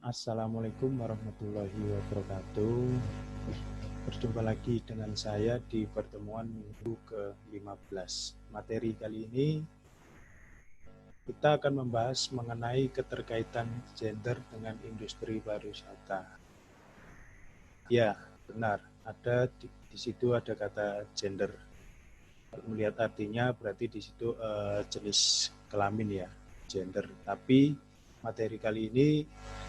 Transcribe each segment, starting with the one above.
Assalamualaikum warahmatullahi wabarakatuh. Berjumpa lagi dengan saya di pertemuan minggu ke-15. Materi kali ini kita akan membahas mengenai keterkaitan gender dengan industri pariwisata. Ya, benar. Di situ ada kata gender. Kalau melihat artinya berarti di situ jenis kelamin ya, gender. Tapi materi kali ini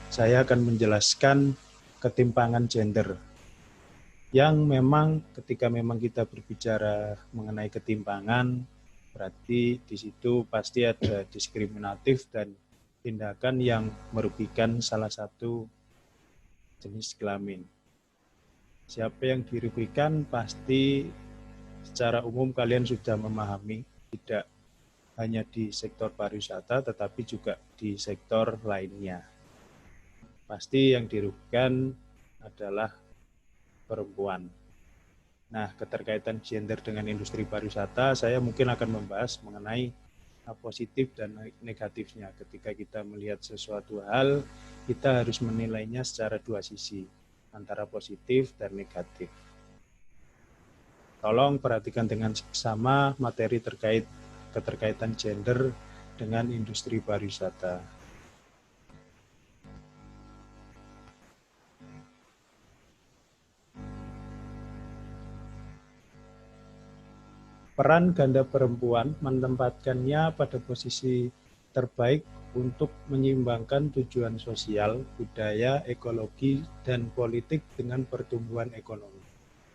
saya akan menjelaskan ketimpangan gender yang memang ketika memang kita berbicara mengenai ketimpangan, berarti di situ pasti ada diskriminatif dan tindakan yang merugikan salah satu jenis kelamin. Siapa yang dirugikan pasti secara umum kalian sudah memahami, tidak hanya di sektor pariwisata tetapi juga di sektor lainnya. Pasti yang dirugikan adalah perempuan. Nah, keterkaitan gender dengan industri pariwisata, saya mungkin akan membahas mengenai positif dan negatifnya. Ketika kita melihat sesuatu hal, kita harus menilainya secara dua sisi, antara positif dan negatif. Tolong perhatikan dengan seksama materi terkait keterkaitan gender dengan industri pariwisata. Peran ganda perempuan menempatkannya pada posisi terbaik untuk menyeimbangkan tujuan sosial, budaya, ekologi, dan politik dengan pertumbuhan ekonomi.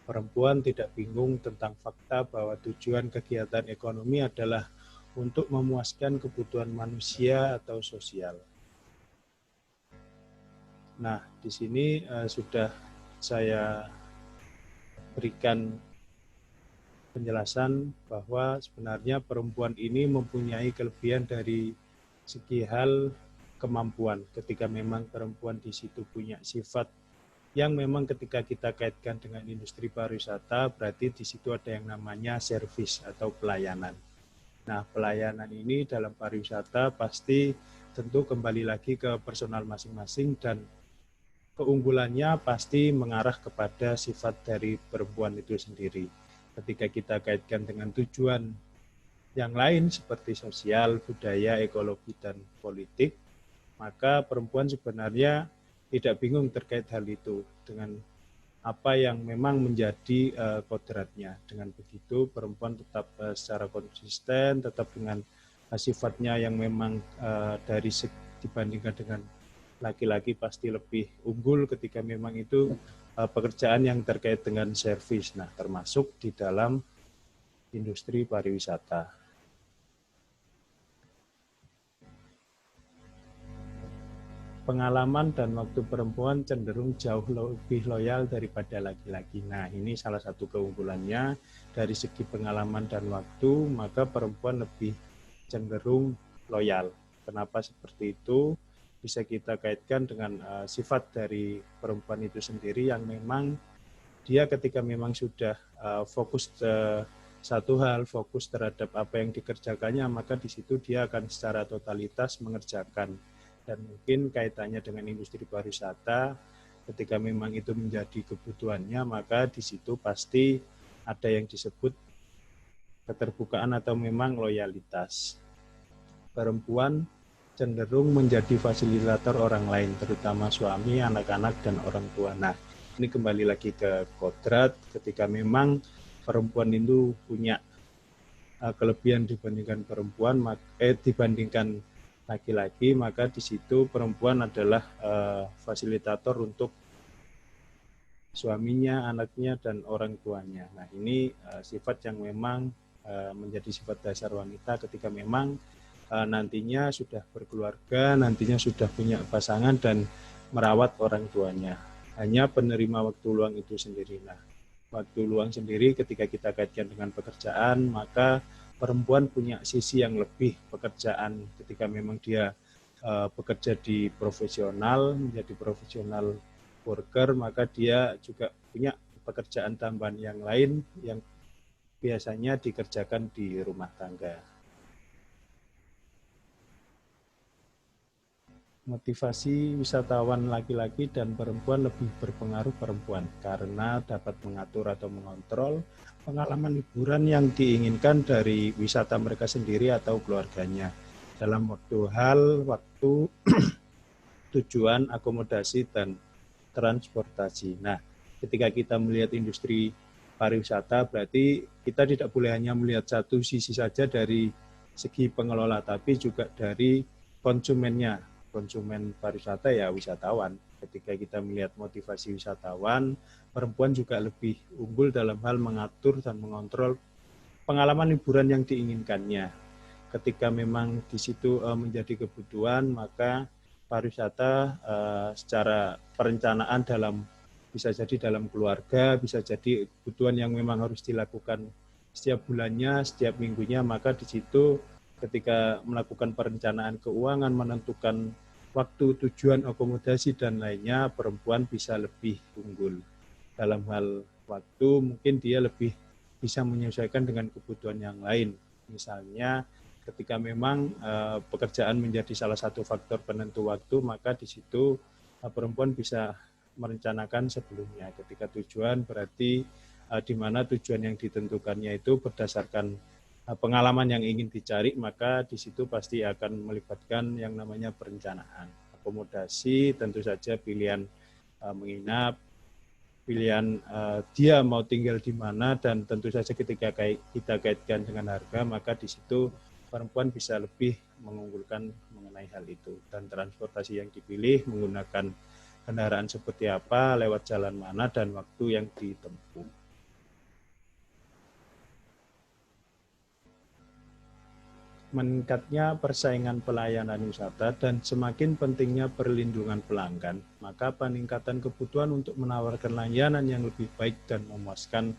Perempuan tidak bingung tentang fakta bahwa tujuan kegiatan ekonomi adalah untuk memuaskan kebutuhan manusia atau sosial. Nah, di sini sudah saya berikan penjelasan bahwa sebenarnya perempuan ini mempunyai kelebihan dari segi hal kemampuan. Ketika memang perempuan di situ punya sifat yang memang ketika kita kaitkan dengan industri pariwisata, berarti di situ ada yang namanya servis atau pelayanan. Nah, pelayanan ini dalam pariwisata pasti tentu kembali lagi ke personal masing-masing dan keunggulannya pasti mengarah kepada sifat dari perempuan itu sendiri. Ketika kita kaitkan dengan tujuan yang lain seperti sosial, budaya, ekologi, dan politik, maka perempuan sebenarnya tidak bingung terkait hal itu dengan apa yang memang menjadi kodratnya. Dengan begitu perempuan tetap secara konsisten, tetap dengan sifatnya yang memang dibandingkan dengan laki-laki pasti lebih unggul ketika memang itu pekerjaan yang terkait dengan servis. Nah, termasuk di dalam industri pariwisata. Pengalaman dan waktu perempuan cenderung jauh lebih loyal daripada laki-laki. Nah, ini salah satu keunggulannya. Dari segi pengalaman dan waktu, maka perempuan lebih cenderung loyal. Kenapa seperti itu? Bisa kita kaitkan dengan sifat dari perempuan itu sendiri yang memang dia ketika memang sudah fokus satu hal, fokus terhadap apa yang dikerjakannya, maka di situ dia akan secara totalitas mengerjakan. Dan mungkin kaitannya dengan industri pariwisata, ketika memang itu menjadi kebutuhannya, maka di situ pasti ada yang disebut keterbukaan atau memang loyalitas. Perempuan cenderung menjadi fasilitator orang lain, terutama suami, anak-anak, dan orang tua. Nah, ini kembali lagi ke kodrat, ketika memang perempuan itu punya kelebihan dibandingkan laki-laki, maka di situ perempuan adalah fasilitator untuk suaminya, anaknya, dan orang tuanya. Nah, ini sifat yang memang menjadi sifat dasar wanita ketika memang nantinya sudah berkeluarga, nantinya sudah punya pasangan dan merawat orang tuanya. Hanya penerima waktu luang itu sendiri. Nah, waktu luang sendiri ketika kita kaitkan dengan pekerjaan, maka perempuan punya sisi yang lebih pekerjaan ketika memang dia bekerja di profesional, menjadi profesional worker, maka dia juga punya pekerjaan tambahan yang lain yang biasanya dikerjakan di rumah tangga. Motivasi wisatawan laki-laki dan perempuan lebih berpengaruh perempuan karena dapat mengatur atau mengontrol pengalaman liburan yang diinginkan dari wisata mereka sendiri atau keluarganya dalam waktu, tujuan, akomodasi, dan transportasi. Nah, ketika kita melihat industri pariwisata, berarti kita tidak boleh hanya melihat satu sisi saja dari segi pengelola, tapi juga dari konsumennya. Konsumen pariwisata ya wisatawan. Ketika kita melihat motivasi wisatawan, perempuan juga lebih unggul dalam hal mengatur dan mengontrol pengalaman liburan yang diinginkannya. Ketika memang di situ menjadi kebutuhan, maka pariwisata secara perencanaan bisa jadi dalam keluarga, bisa jadi kebutuhan yang memang harus dilakukan setiap bulannya, setiap minggunya, maka di situ ketika melakukan perencanaan keuangan, menentukan waktu, tujuan, akomodasi, dan lainnya, perempuan bisa lebih unggul. Dalam hal waktu, mungkin dia lebih bisa menyesuaikan dengan kebutuhan yang lain. Misalnya, ketika memang pekerjaan menjadi salah satu faktor penentu waktu, maka di situ perempuan bisa merencanakan sebelumnya. Ketika tujuan berarti di mana tujuan yang ditentukannya itu berdasarkan pengalaman yang ingin dicari, maka di situ pasti akan melibatkan yang namanya perencanaan. Akomodasi tentu saja pilihan menginap, pilihan dia mau tinggal di mana, dan tentu saja ketika kita kaitkan dengan harga, maka di situ perempuan bisa lebih mengunggulkan mengenai hal itu. Dan transportasi yang dipilih menggunakan kendaraan seperti apa, lewat jalan mana, dan waktu yang ditempuh. Meningkatnya persaingan pelayanan wisata dan semakin pentingnya perlindungan pelanggan, maka peningkatan kebutuhan untuk menawarkan layanan yang lebih baik dan memuaskan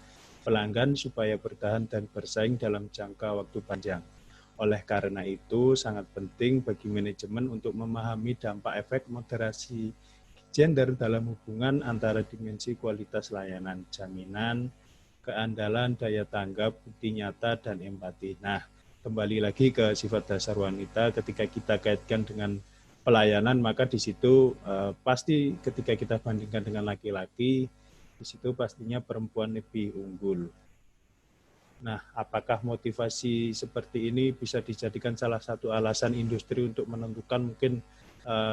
pelanggan supaya bertahan dan bersaing dalam jangka waktu panjang. Oleh karena itu, sangat penting bagi manajemen untuk memahami dampak efek moderasi gender dalam hubungan antara dimensi kualitas layanan, jaminan, keandalan, daya tanggap, bukti nyata, dan empati. Nah, kembali lagi ke sifat dasar wanita, ketika kita kaitkan dengan pelayanan, maka di situ pasti ketika kita bandingkan dengan laki-laki, di situ pastinya perempuan lebih unggul. Nah, apakah motivasi seperti ini bisa dijadikan salah satu alasan industri untuk menentukan mungkin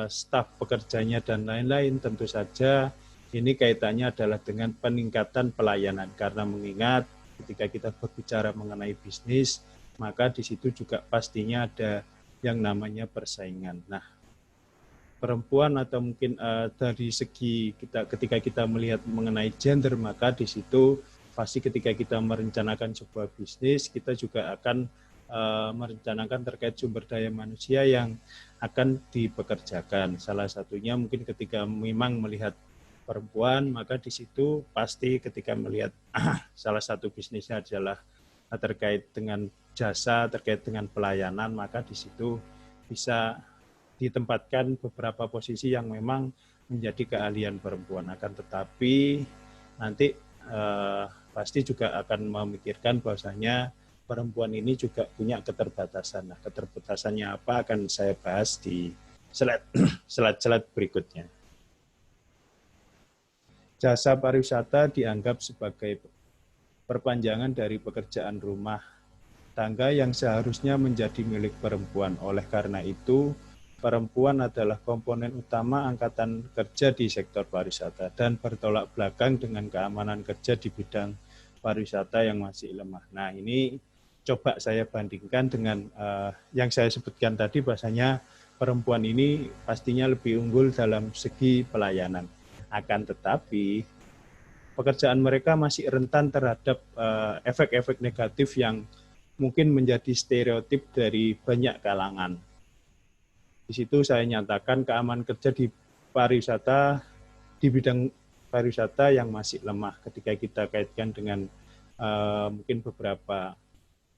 staf pekerjanya dan lain-lain? Tentu saja ini kaitannya adalah dengan peningkatan pelayanan, karena mengingat ketika kita berbicara mengenai bisnis, maka di situ juga pastinya ada yang namanya persaingan. Nah, perempuan atau mungkin dari segi ketika kita melihat mengenai gender, maka di situ pasti ketika kita merencanakan sebuah bisnis, kita juga akan merencanakan terkait sumber daya manusia yang akan dipekerjakan. Salah satunya mungkin ketika memang melihat perempuan, maka di situ pasti ketika melihat salah satu bisnisnya adalah terkait dengan jasa, terkait dengan pelayanan, maka di situ bisa ditempatkan beberapa posisi yang memang menjadi keahlian perempuan. Akan tetapi nanti pasti juga akan memikirkan bahwasanya perempuan ini juga punya keterbatasan. Nah, keterbatasannya apa akan saya bahas di slide berikutnya. Jasa pariwisata dianggap sebagai perpanjangan dari pekerjaan rumah tangga yang seharusnya menjadi milik perempuan. Oleh karena itu, perempuan adalah komponen utama angkatan kerja di sektor pariwisata dan bertolak belakang dengan keamanan kerja di bidang pariwisata yang masih lemah. Nah, ini coba saya bandingkan dengan yang saya sebutkan tadi, bahasanya perempuan ini pastinya lebih unggul dalam segi pelayanan. Akan tetapi, pekerjaan mereka masih rentan terhadap efek-efek negatif yang mungkin menjadi stereotip dari banyak kalangan. Di situ saya nyatakan keamanan kerja di pariwisata, di bidang pariwisata yang masih lemah ketika kita kaitkan dengan mungkin beberapa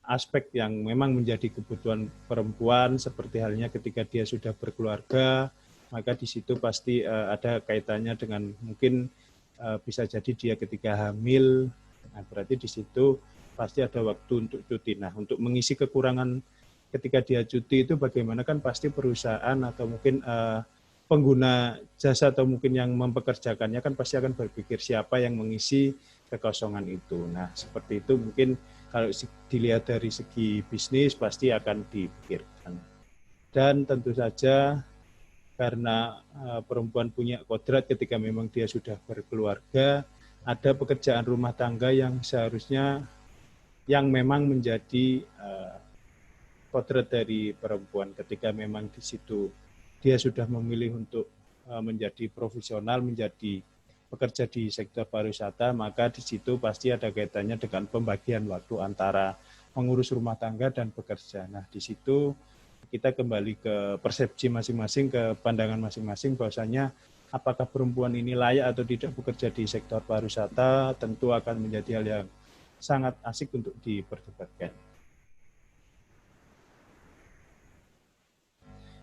aspek yang memang menjadi kebutuhan perempuan, seperti halnya ketika dia sudah berkeluarga, maka di situ pasti ada kaitannya dengan mungkin bisa jadi dia ketika hamil. Nah, berarti di situ pasti ada waktu untuk cuti. Nah, untuk mengisi kekurangan ketika dia cuti itu bagaimana, kan pasti perusahaan atau mungkin pengguna jasa atau mungkin yang mempekerjakannya kan pasti akan berpikir siapa yang mengisi kekosongan itu. Nah, seperti itu mungkin kalau dilihat dari segi bisnis pasti akan dipikirkan. Dan tentu saja karena perempuan punya kodrat ketika memang dia sudah berkeluarga, ada pekerjaan rumah tangga yang seharusnya yang memang menjadi kodrat dari perempuan ketika memang di situ dia sudah memilih untuk menjadi profesional, menjadi bekerja di sektor pariwisata, maka di situ pasti ada kaitannya dengan pembagian waktu antara mengurus rumah tangga dan bekerja. Nah, di situ kita kembali ke persepsi masing-masing, ke pandangan masing-masing bahwasanya apakah perempuan ini layak atau tidak bekerja di sektor pariwisata tentu akan menjadi hal yang sangat asik untuk diperdebatkan.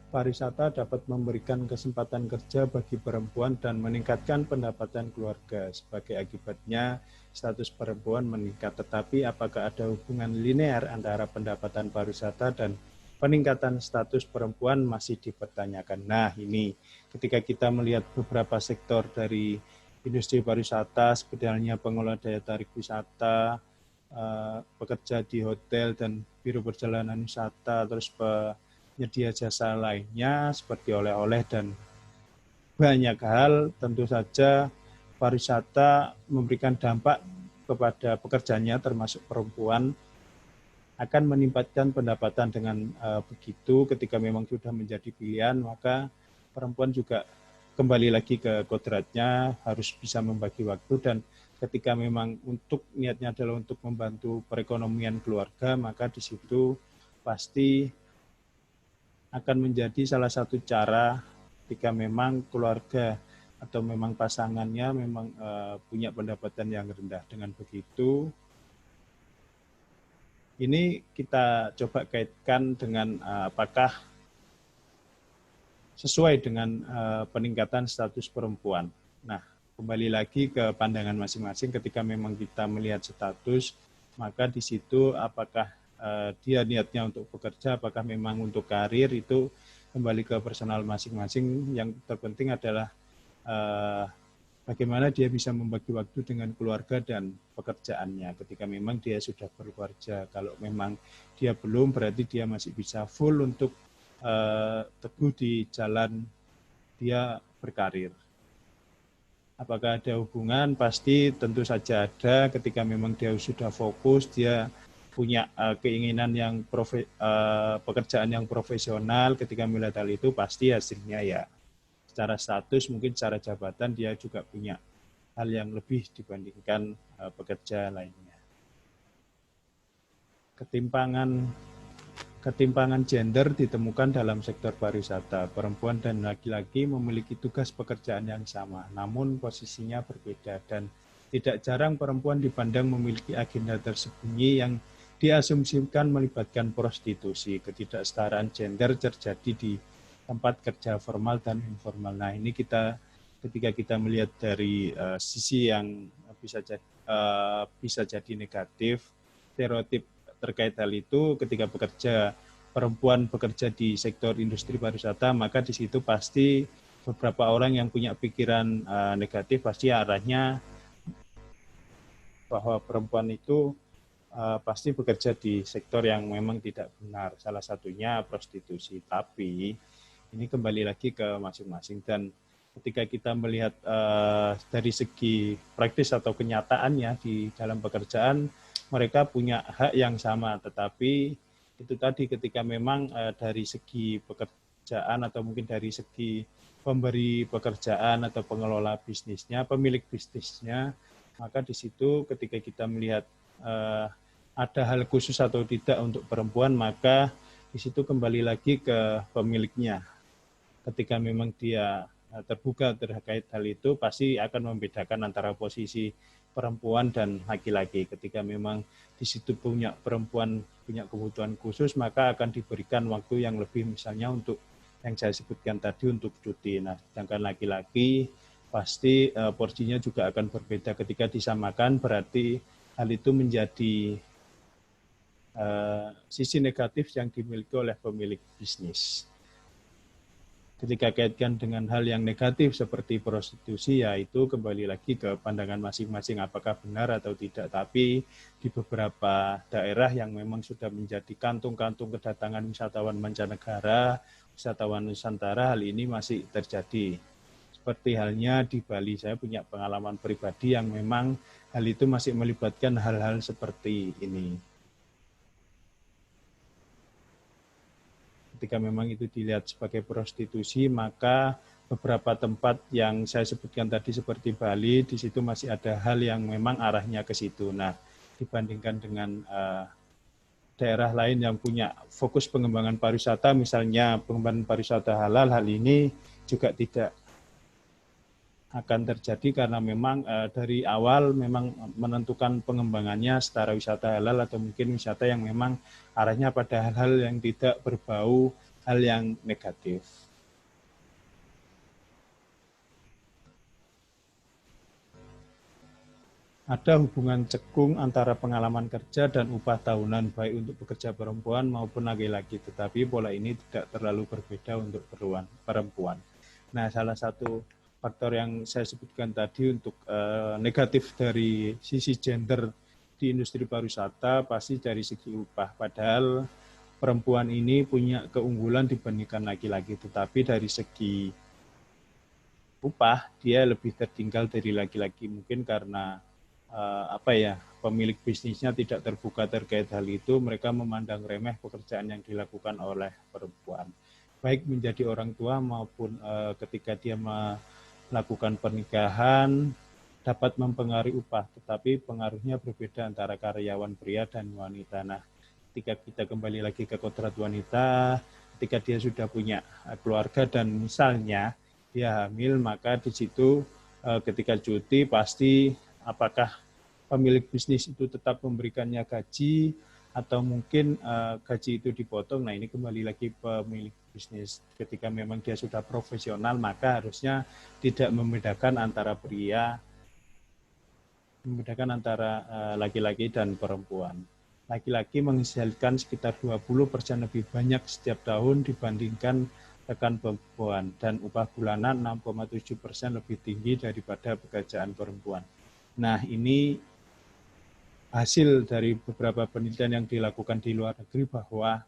Pariwisata dapat memberikan kesempatan kerja bagi perempuan dan meningkatkan pendapatan keluarga. Sebagai akibatnya, status perempuan meningkat. Tetapi apakah ada hubungan linear antara pendapatan pariwisata dan peningkatan status perempuan masih dipertanyakan. Nah, ini ketika kita melihat beberapa sektor dari industri pariwisata, seperti halnya pengelola daya tarik wisata, pekerja di hotel dan biro perjalanan wisata, terus penyedia jasa lainnya seperti oleh-oleh dan banyak hal, tentu saja pariwisata memberikan dampak kepada pekerjanya termasuk perempuan akan meningkatkan pendapatan dengan begitu ketika memang sudah menjadi pilihan, maka perempuan juga kembali lagi ke kodratnya harus bisa membagi waktu dan ketika memang untuk niatnya adalah untuk membantu perekonomian keluarga, maka di situ pasti akan menjadi salah satu cara ketika memang keluarga atau memang pasangannya memang punya pendapatan yang rendah. Dengan begitu, ini kita coba kaitkan dengan apakah sesuai dengan peningkatan status perempuan. Nah, kembali lagi ke pandangan masing-masing ketika memang kita melihat status, maka di situ apakah dia niatnya untuk bekerja, apakah memang untuk karir, itu kembali ke personal masing-masing. Yang terpenting adalah bagaimana dia bisa membagi waktu dengan keluarga dan pekerjaannya ketika memang dia sudah bekerja. Kalau memang dia belum, berarti dia masih bisa full untuk teguh di jalan dia berkarir. Apakah ada hubungan? Pasti tentu saja ada. Ketika memang dia sudah fokus, dia punya keinginan yang pekerjaan yang profesional, ketika melihat hal itu pasti hasilnya ya secara status, mungkin secara jabatan dia juga punya hal yang lebih dibandingkan pekerja lainnya. Ketimpangan gender ditemukan dalam sektor pariwisata. Perempuan dan laki-laki memiliki tugas pekerjaan yang sama, namun posisinya berbeda dan tidak jarang perempuan dipandang memiliki agenda tersembunyi yang diasumsikan melibatkan prostitusi. Ketidaksetaraan gender terjadi di tempat kerja formal dan informal. Nah, ini ketika kita melihat dari sisi yang bisa jadi negatif, stereotip terkait hal itu ketika perempuan bekerja di sektor industri pariwisata, maka di situ pasti beberapa orang yang punya pikiran negatif pasti arahnya bahwa perempuan itu pasti bekerja di sektor yang memang tidak benar. Salah satunya prostitusi. Tapi ini kembali lagi ke masing-masing dan ketika kita melihat dari segi praktis atau kenyataannya di dalam pekerjaan, mereka punya hak yang sama, tetapi itu tadi ketika memang dari segi pekerjaan atau mungkin dari segi pemberi pekerjaan atau pengelola bisnisnya, pemilik bisnisnya, maka di situ ketika kita melihat ada hal khusus atau tidak untuk perempuan, maka di situ kembali lagi ke pemiliknya. Ketika memang dia terbuka terkait hal itu, pasti akan membedakan antara posisi perempuan dan laki-laki. Ketika memang di situ perempuan punya kebutuhan khusus, maka akan diberikan waktu yang lebih, misalnya untuk yang saya sebutkan tadi untuk cuti. Nah, sedangkan laki-laki pasti porsinya juga akan berbeda. Ketika disamakan, berarti hal itu menjadi sisi negatif yang dimiliki oleh pemilik bisnis. Ketika kaitkan dengan hal yang negatif seperti prostitusi, ya itu kembali lagi ke pandangan masing-masing apakah benar atau tidak. Tapi di beberapa daerah yang memang sudah menjadi kantung-kantung kedatangan wisatawan mancanegara, wisatawan Nusantara, hal ini masih terjadi. Seperti halnya di Bali, saya punya pengalaman pribadi yang memang hal itu masih melibatkan hal-hal seperti ini. Ketika memang itu dilihat sebagai prostitusi, maka beberapa tempat yang saya sebutkan tadi seperti Bali, di situ masih ada hal yang memang arahnya ke situ. Nah, dibandingkan dengan daerah lain yang punya fokus pengembangan pariwisata, misalnya pengembangan pariwisata halal, hal ini juga tidak akan terjadi karena memang dari awal memang menentukan pengembangannya setara wisata halal atau mungkin wisata yang memang arahnya pada hal-hal yang tidak berbau hal yang negatif. Ada hubungan cekung antara pengalaman kerja dan upah tahunan baik untuk pekerja perempuan maupun laki-laki, tetapi pola ini tidak terlalu berbeda untuk perempuan. Nah, salah satu faktor yang saya sebutkan tadi untuk negatif dari sisi gender di industri pariwisata pasti dari segi upah. Padahal perempuan ini punya keunggulan dibandingkan laki-laki, tetapi dari segi upah dia lebih tertinggal dari laki-laki, mungkin karena pemilik bisnisnya tidak terbuka terkait hal itu, mereka memandang remeh pekerjaan yang dilakukan oleh perempuan, baik menjadi orang tua maupun ketika dia melakukan pernikahan dapat mempengaruhi upah, tetapi pengaruhnya berbeda antara karyawan pria dan wanita. Nah, ketika kita kembali lagi ke kodrat wanita, ketika dia sudah punya keluarga dan misalnya dia hamil, maka di situ ketika cuti pasti apakah pemilik bisnis itu tetap memberikannya gaji atau mungkin gaji itu dipotong. Nah, ini kembali lagi pemilik bisnis. Ketika memang dia sudah profesional, maka harusnya tidak membedakan antara pria, membedakan antara laki-laki dan perempuan. Laki-laki menghasilkan sekitar 20% lebih banyak setiap tahun dibandingkan rekan perempuan, dan upah bulanan 6,7% lebih tinggi daripada pekerjaan perempuan. Nah, ini hasil dari beberapa penelitian yang dilakukan di luar negeri bahwa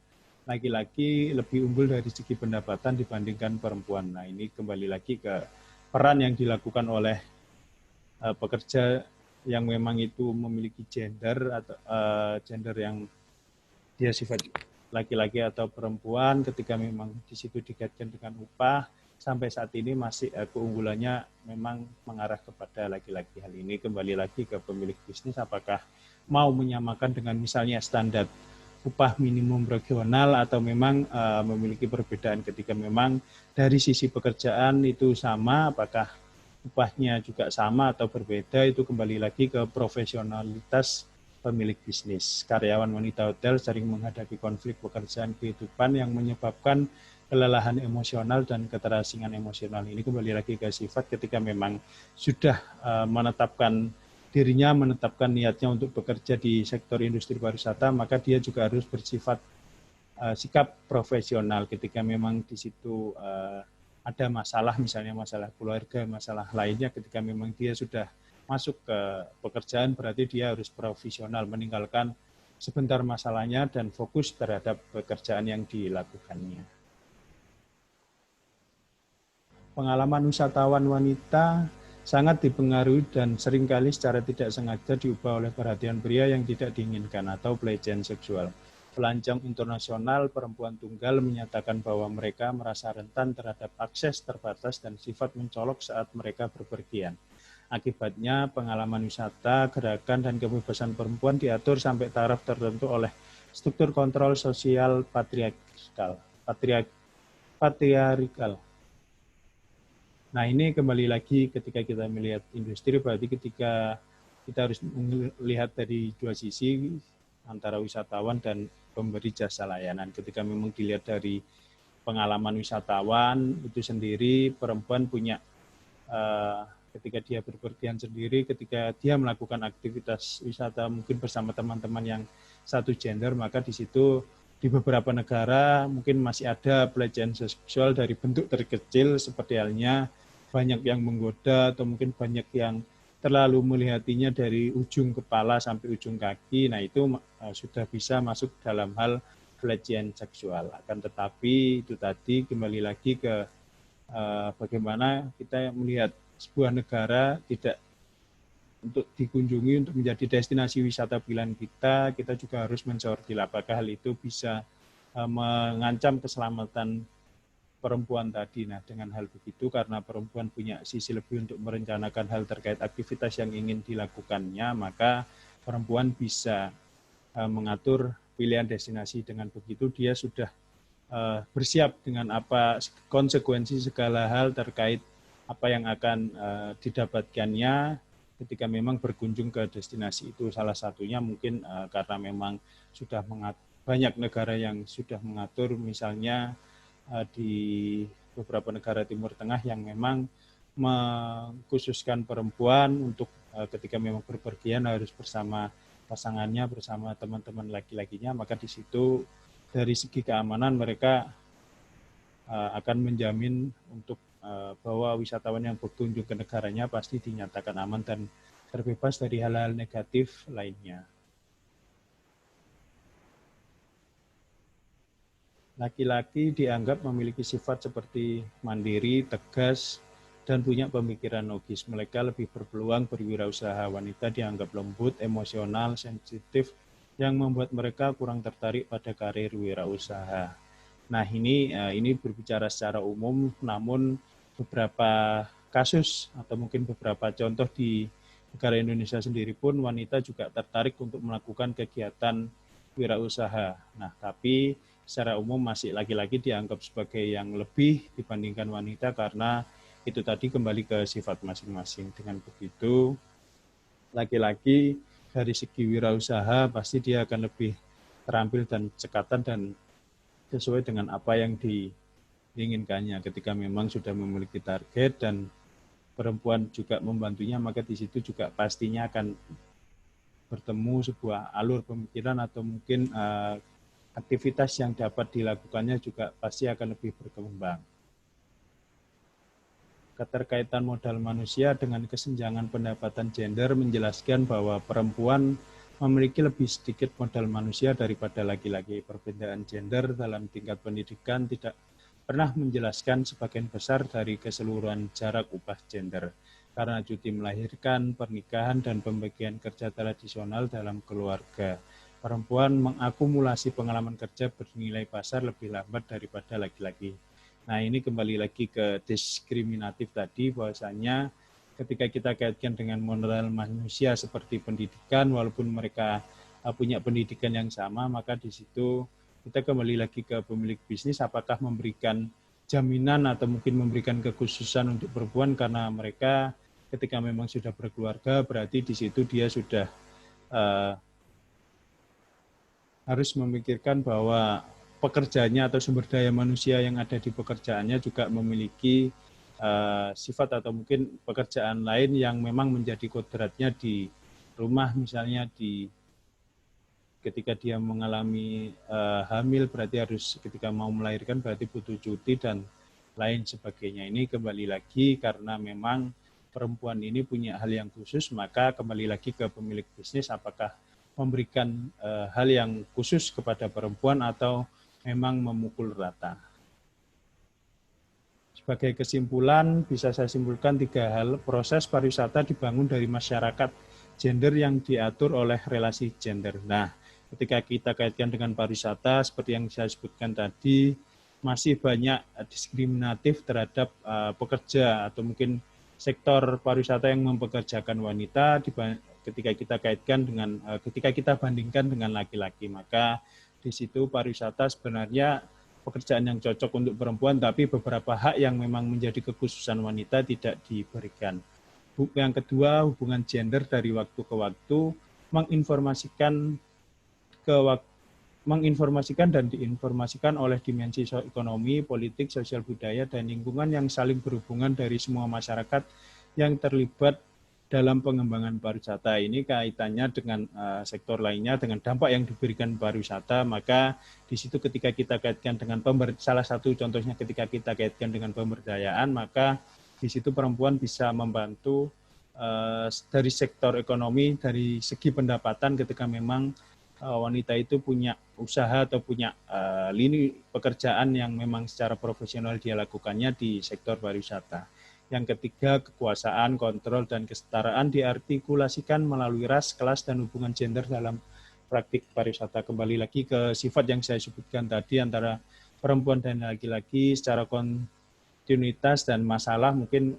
laki-laki lebih unggul dari segi pendapatan dibandingkan perempuan. Nah, ini kembali lagi ke peran yang dilakukan oleh pekerja yang memang itu memiliki gender atau gender yang dia sifat laki-laki atau perempuan, ketika memang di situ dikaitkan dengan upah, sampai saat ini masih keunggulannya memang mengarah kepada laki-laki. Hal ini kembali lagi ke pemilik bisnis, apakah mau menyamakan dengan misalnya standar upah minimum regional atau memang memiliki perbedaan. Ketika memang dari sisi pekerjaan itu sama, apakah upahnya juga sama atau berbeda, itu kembali lagi ke profesionalitas pemilik bisnis. Karyawan wanita hotel sering menghadapi konflik pekerjaan kehidupan yang menyebabkan kelelahan emosional dan keterasingan emosional. Ini kembali lagi ke sifat ketika memang sudah menetapkan dirinya, menetapkan niatnya untuk bekerja di sektor industri pariwisata, maka dia juga harus bersifat sikap profesional. Ketika memang di situ ada masalah, misalnya masalah keluarga, masalah lainnya, ketika memang dia sudah masuk ke pekerjaan, berarti dia harus profesional, meninggalkan sebentar masalahnya dan fokus terhadap pekerjaan yang dilakukannya. Pengalaman wisatawan wanita sangat dipengaruhi dan seringkali secara tidak sengaja diubah oleh perhatian pria yang tidak diinginkan atau pelecehan seksual. Pelancong internasional perempuan tunggal menyatakan bahwa mereka merasa rentan terhadap akses terbatas dan sifat mencolok saat mereka berpergian. Akibatnya, pengalaman wisata, gerakan, dan kebebasan perempuan diatur sampai taraf tertentu oleh struktur kontrol sosial patriarkal. Nah, ini kembali lagi ketika kita melihat industri, berarti ketika kita harus melihat dari dua sisi, antara wisatawan dan pemberi jasa layanan. Ketika memang dilihat dari pengalaman wisatawan itu sendiri, perempuan punya ketika dia berpergian sendiri, ketika dia melakukan aktivitas wisata mungkin bersama teman-teman yang satu gender, maka di situ di beberapa negara mungkin masih ada pelecehan seksual dari bentuk terkecil seperti halnya banyak yang menggoda atau mungkin banyak yang terlalu melihatinya dari ujung kepala sampai ujung kaki. Nah, itu sudah bisa masuk dalam hal pelecehan seksual. Akan tetapi itu tadi kembali lagi ke bagaimana kita melihat sebuah negara tidak untuk dikunjungi, untuk menjadi destinasi wisata pilihan kita, kita juga harus mensortir apakah hal itu bisa mengancam keselamatan perempuan tadi. Nah, dengan hal begitu, karena perempuan punya sisi lebih untuk merencanakan hal terkait aktivitas yang ingin dilakukannya, maka perempuan bisa mengatur pilihan destinasi. Dengan begitu, dia sudah bersiap dengan apa konsekuensi segala hal terkait apa yang akan didapatkannya ketika memang berkunjung ke destinasi itu. Salah satunya mungkin karena memang sudah banyak negara yang sudah mengatur, misalnya di beberapa negara Timur Tengah yang memang mengkhususkan perempuan untuk ketika memang berpergian harus bersama pasangannya, bersama teman-teman laki-lakinya, maka di situ dari segi keamanan mereka akan menjamin untuk bahwa wisatawan yang berkunjung ke negaranya pasti dinyatakan aman dan terbebas dari hal-hal negatif lainnya. Laki-laki dianggap memiliki sifat seperti mandiri, tegas, dan punya pemikiran logis. Mereka lebih berpeluang berwirausaha. Wanita dianggap lembut, emosional, sensitif, yang membuat mereka kurang tertarik pada karir wirausaha. Nah, ini berbicara secara umum, namun beberapa kasus atau mungkin beberapa contoh di negara Indonesia sendiri pun wanita juga tertarik untuk melakukan kegiatan wirausaha. Nah, tapi secara umum masih laki-laki dianggap sebagai yang lebih dibandingkan wanita karena itu tadi kembali ke sifat masing-masing. Dengan begitu, laki-laki dari segi wirausaha pasti dia akan lebih terampil dan cekatan dan sesuai dengan apa yang diinginkannya. Ketika memang sudah memiliki target dan perempuan juga membantunya, maka di situ juga pastinya akan bertemu sebuah alur pemikiran atau mungkin aktivitas yang dapat dilakukannya juga pasti akan lebih berkembang. Keterkaitan modal manusia dengan kesenjangan pendapatan gender menjelaskan bahwa perempuan memiliki lebih sedikit modal manusia daripada laki-laki. Perbedaan gender dalam tingkat pendidikan tidak pernah menjelaskan sebagian besar dari keseluruhan jarak upah gender. Karena cuti melahirkan, pernikahan, dan pembagian kerja tradisional dalam keluarga, perempuan mengakumulasi pengalaman kerja bernilai pasar lebih lambat daripada laki-laki. Nah, ini kembali lagi ke diskriminatif tadi, bahwasanya ketika kita kaitkan dengan modal manusia seperti pendidikan, walaupun mereka punya pendidikan yang sama, maka di situ kita kembali lagi ke pemilik bisnis, apakah memberikan jaminan atau mungkin memberikan kekhususan untuk perempuan karena mereka ketika memang sudah berkeluarga, berarti di situ dia sudah harus memikirkan bahwa pekerjaannya atau sumber daya manusia yang ada di pekerjaannya juga memiliki sifat atau mungkin pekerjaan lain yang memang menjadi kodratnya di rumah, misalnya ketika dia mengalami hamil berarti harus, ketika mau melahirkan berarti butuh cuti dan lain sebagainya. Ini kembali lagi karena memang perempuan ini punya hal yang khusus, maka kembali lagi ke pemilik bisnis apakah memberikan hal yang khusus kepada perempuan atau memang memukul rata. Sebagai kesimpulan, bisa saya simpulkan 3 hal. Proses pariwisata dibangun dari masyarakat gender yang diatur oleh relasi gender. Nah, ketika kita kaitkan dengan pariwisata, seperti yang saya sebutkan tadi, masih banyak diskriminatif terhadap pekerja atau mungkin sektor pariwisata yang mempekerjakan wanita ketika kita kaitkan dengan, ketika kita bandingkan dengan laki-laki. Maka di situ pariwisata sebenarnya pekerjaan yang cocok untuk perempuan, tapi beberapa hak yang memang menjadi kekhususan wanita tidak diberikan. Yang kedua, hubungan gender dari waktu ke waktu menginformasikan dan diinformasikan oleh dimensi ekonomi, politik, sosial budaya, dan lingkungan yang saling berhubungan dari semua masyarakat yang terlibat dalam pengembangan pariwisata ini kaitannya dengan sektor lainnya, dengan dampak yang diberikan pariwisata, maka di situ ketika kita kaitkan dengan salah satu contohnya ketika kita kaitkan dengan pemberdayaan, maka di situ perempuan bisa membantu dari sektor ekonomi, dari segi pendapatan ketika memang wanita itu punya usaha atau punya lini pekerjaan yang memang secara profesional dia lakukannya di sektor pariwisata. Yang ketiga, kekuasaan, kontrol, dan kesetaraan diartikulasikan melalui ras, kelas, dan hubungan gender dalam praktik pariwisata. Kembali lagi ke sifat yang saya sebutkan tadi antara perempuan dan laki-laki secara kontinuitas dan masalah mungkin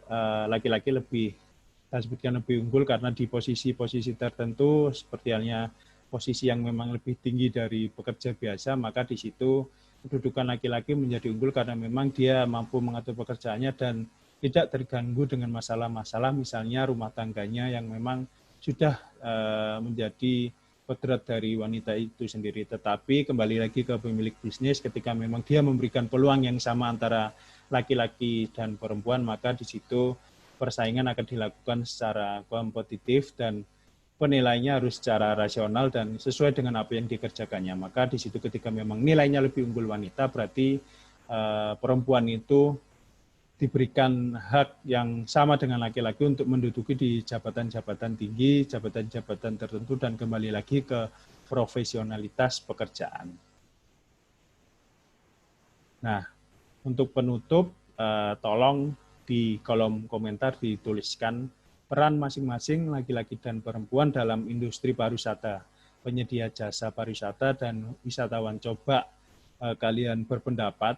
laki-laki lebih, saya sebutkan lebih unggul karena di posisi-posisi tertentu seperti halnya posisi yang memang lebih tinggi dari pekerja biasa, maka di situ kedudukan laki-laki menjadi unggul karena memang dia mampu mengatur pekerjaannya dan tidak terganggu dengan masalah-masalah misalnya rumah tangganya yang memang sudah menjadi kodrat dari wanita itu sendiri. Tetapi kembali lagi ke pemilik bisnis, ketika memang dia memberikan peluang yang sama antara laki-laki dan perempuan, maka di situ persaingan akan dilakukan secara kompetitif dan penilainya harus secara rasional dan sesuai dengan apa yang dikerjakannya. Maka di situ ketika memang nilainya lebih unggul wanita, berarti perempuan itu diberikan hak yang sama dengan laki-laki untuk menduduki di jabatan-jabatan tinggi, jabatan-jabatan tertentu, dan kembali lagi ke profesionalitas pekerjaan. Nah, untuk penutup, tolong di kolom komentar dituliskan peran masing-masing laki-laki dan perempuan dalam industri pariwisata, penyedia jasa pariwisata dan wisatawan. Coba kalian berpendapat,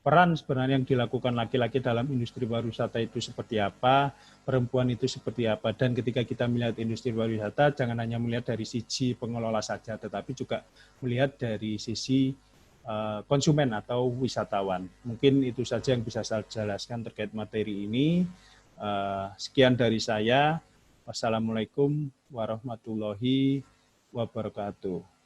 peran sebenarnya yang dilakukan laki-laki dalam industri pariwisata itu seperti apa, perempuan itu seperti apa, dan ketika kita melihat industri pariwisata, jangan hanya melihat dari sisi pengelola saja, tetapi juga melihat dari sisi konsumen atau wisatawan. Mungkin itu saja yang bisa saya jelaskan terkait materi ini. Sekian dari saya. Wassalamualaikum warahmatullahi wabarakatuh.